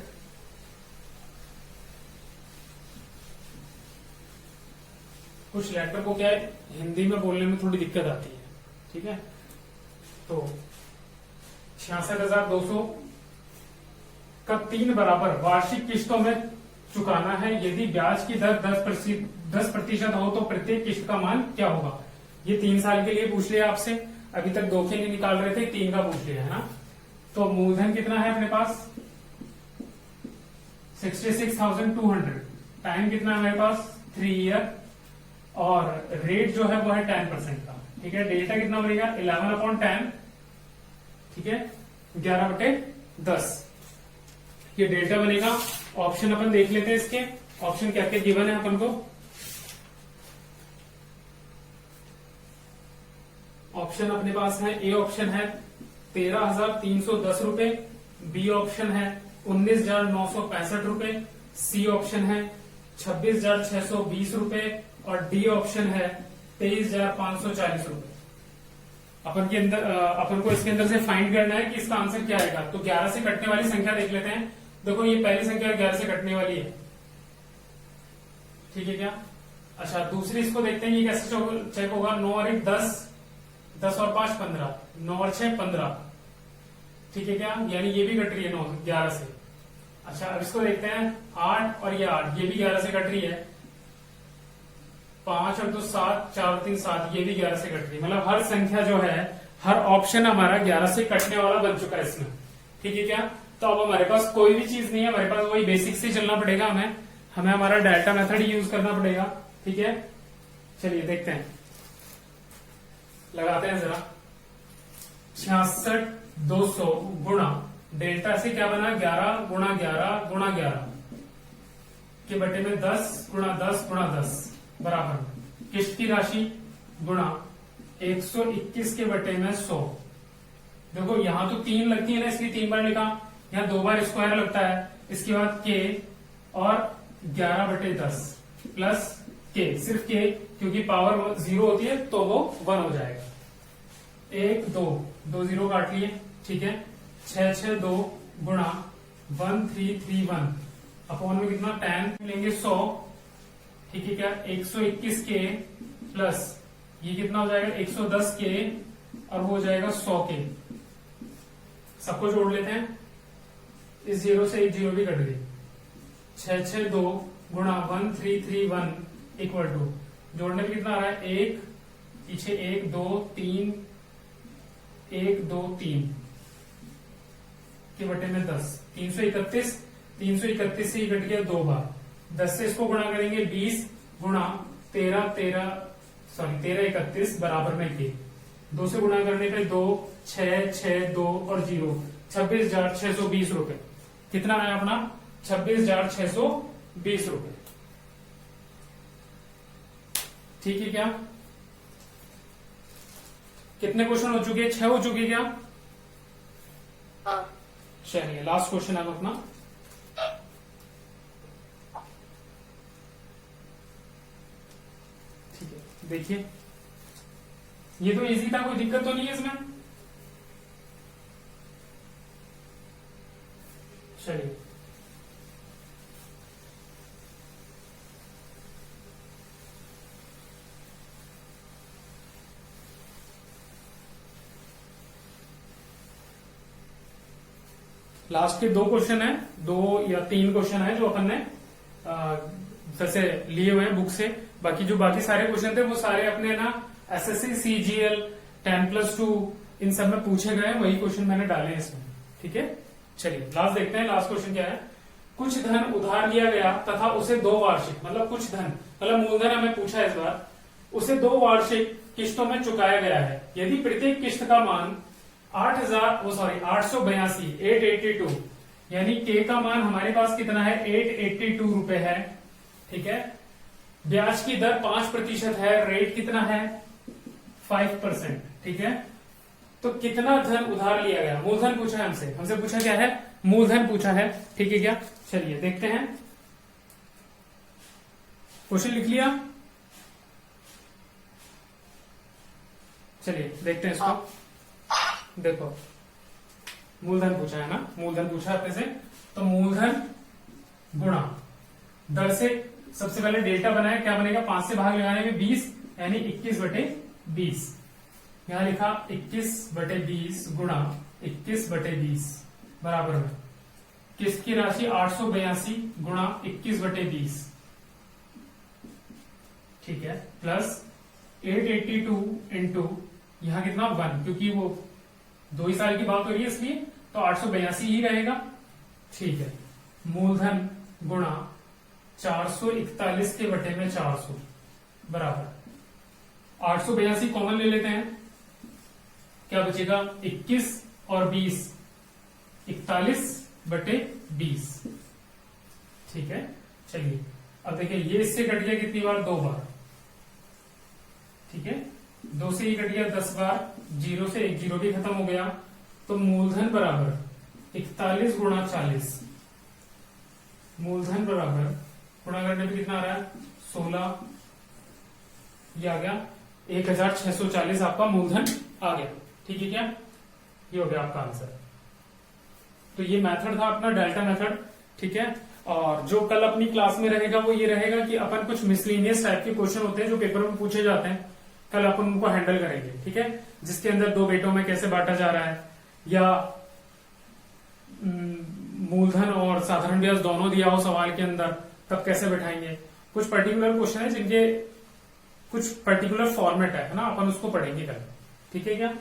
कुछ लेटर को क्या है हिंदी में बोलने में थोड़ी दिक्कत आती है, ठीक है। तो 66,200 का 3 बराबर वार्षिक किस्तों में चुकाना है। यदि ब्याज की दर 10% हो तो प्रत्येक किस्त का मान क्या होगा। ये 3 साल के लिए पूछ लिया आपसे, अभी तक 2 के नहीं निकाल रहे थे, 3 का पूछ लिया है ना। तो मूलधन कितना है अपने पास 66,200, टाइम कितना है हमारे पास 3 ईयर, और रेट जो है वो है 10% का, ठीक है। डेल्टा कितना बनेगा 11/10, ठीक है, 11/10 ये डेल्टा बनेगा। ऑप्शन अपन देख लेते हैं इसके, ऑप्शन क्या क्या गिवन है अपन को। ऑप्शन अपने पास है, ए ऑप्शन है 13,310 रुपए, बी ऑप्शन है 19,965 रुपए, सी ऑप्शन है 26,620 रुपए, और डी ऑप्शन है 23,540 रुपए। अपन को इसके अंदर से फाइंड करना है कि इसका आंसर क्या आएगा। तो 11 से कटने वाली संख्या देख लेते हैं। देखो ये पहली संख्या 11 से कटने वाली है, ठीक है क्या। अच्छा दूसरी इसको देखते हैं ये कैसे चेक होगा। 9 और 1 10, 10 और 5 15, 9 और 6 15, ठीक है क्या, यानी ये भी कट रही है 9 11 से। अच्छा अब इसको देखते हैं 8 और ये 8, ये भी 11 से कट रही है। 5 और 2 7, 4 और 3 7, ये भी 11 से कट रही है। मतलब हर संख्या जो है, हर ऑप्शन हमारा 11 से कटने वाला बन चुका है इसमें, ठीक है क्या। तो अब हमारे पास कोई भी चीज नहीं है, हमारे पास वही बेसिक से चलना पड़ेगा। हमें हमारा डेल्टा मेथड यूज करना पड़ेगा, ठीक है। चलिए देखते हैं, लगाते हैं जरा। 66,200 गुणा डेल्टा से क्या बना 11 गुणा 11 गुणा 11 के बटे में 10 गुणा 10 गुणा 10 बराबर किस्त की राशि गुणा 121 के बटे में 100। देखो यहां तो 3 लगती है ना, इसलिए 3 बार लिखा, यहाँ 2 बार स्क्वायर लगता है। इसके बाद के और 11/10 प्लस के, सिर्फ के क्योंकि पावर 0 होती है तो वो 1 हो जाएगा। 1 2 2 0 काट लिए, ठीक है। 662 गुणा 1331 अपॉन में कितना 10 लेंगे 100, ठीक है क्या। 121 के प्लस ये कितना हो जाएगा 110 के और वो हो जाएगा 100 के। सबको जोड़ लेते हैं, इस 0 से एक 0 भी कट गई। 662 गुणा 1331 इक्वल टू, जोड़ने में कितना आ रहा है 1, पीछे 1 2 3, 1 2 3 के बटे में 10, 331 से ही कट गया 2 बार। 10 से इसको गुणा करेंगे 20 गुणा 13 31 बराबर में के। 2 से गुणा करने पे 2 6 6 2 और 0, 26,620 रुपए। कितना आया अपना 26,620 रुपए, ठीक है क्या। कितने क्वेश्चन हो चुके हैं 6 हो चुके क्या। हाँ। चलिए लास्ट क्वेश्चन अब अपना। ठीक है देखिए, ये तो इजी था, कोई दिक्कत तो नहीं है इसमें। चलिए लास्ट के 2 क्वेश्चन है, 2 या 3 क्वेश्चन है जो अपन ने जैसे लिए हुए हैं बुक से। बाकी जो बाकी सारे क्वेश्चन थे वो सारे अपने ना एसएससी सीजीएल 10+2 इन सब में पूछे गए हैं, वही क्वेश्चन मैंने डाले हैं इसमें। ठीक है, चलिए लास्ट देखते हैं। लास्ट क्वेश्चन क्या है, कुछ धन उधार लिया गया तथा उसे 2 वार्षिक, मतलब कुछ धन मतलब मूलधन हमें पूछा है इस बार, उसे 2 वार्षिक किस्तों में चुकाया गया है। यदि प्रत्येक किस्त का मान 882, यानी के का मान हमारे पास कितना है 882 रुपए है। ठीक है, ब्याज की दर 5% है, रेट कितना है 5%। ठीक है, तो कितना धन उधार लिया गया, मूलधन पूछा है हमसे पूछा क्या है, मूलधन पूछा है। ठीक है क्या, चलिए देखते हैं। क्वेश्चन लिख लिया, चलिए देखते हैं इसको। देखो मूलधन पूछा है ना, मूलधन पूछा है अपने से, तो मूलधन गुणा दर से सबसे पहले डेल्टा बनाया, क्या बनेगा 5 से भाग लगाने में 20 यानी 21/20। यहां लिखा 21/20 गुणा 21/20 बराबर में किस्त की राशि 882 गुणा 21/20। ठीक है, प्लस 882 इंटू यहां कितना 1, क्योंकि वो 2 ही साल की बात हो रही है इसलिए तो 882 ही रहेगा। ठीक है, मूलधन गुणा 441 के बटे में 400 बराबर 882 कॉमन ले लेते हैं, क्या बचेगा 21 और 20, 41/20। ठीक है, चलिए अब देखिए ये इससे कट गया कितनी बार, 2 बार। ठीक है, 2 से ही कट गया 10 बार, 0 से 1 0 भी खत्म हो गया, तो मूलधन बराबर 41 गुणा 40, मूलधन बराबर गुणा करने पे कितना आ रहा है 16, ये आ गया 1640 आपका मूलधन आ गया। ठीक है क्या, ये हो गया आपका आंसर। तो ये मेथड था अपना डेल्टा मेथड। ठीक है, और जो कल अपनी क्लास में रहेगा वो ये रहेगा कि अपन कुछ मिसलिनियस टाइप के क्वेश्चन होते हैं जो पेपर में पूछे जाते हैं, कल अपन उनको हैंडल करेंगे। ठीक है, जिसके अंदर 2 बेटों में कैसे बांटा जा रहा है, या मूलधन और साधारण ब्याज दोनों दिया हो सवाल के अंदर, तब कैसे बैठाएंगे। कुछ पर्टिकुलर क्वेश्चन है जिनके कुछ पर्टिकुलर फॉर्मेट है ना, अपन उसको पढ़ेंगे कल। ठीक है क्या।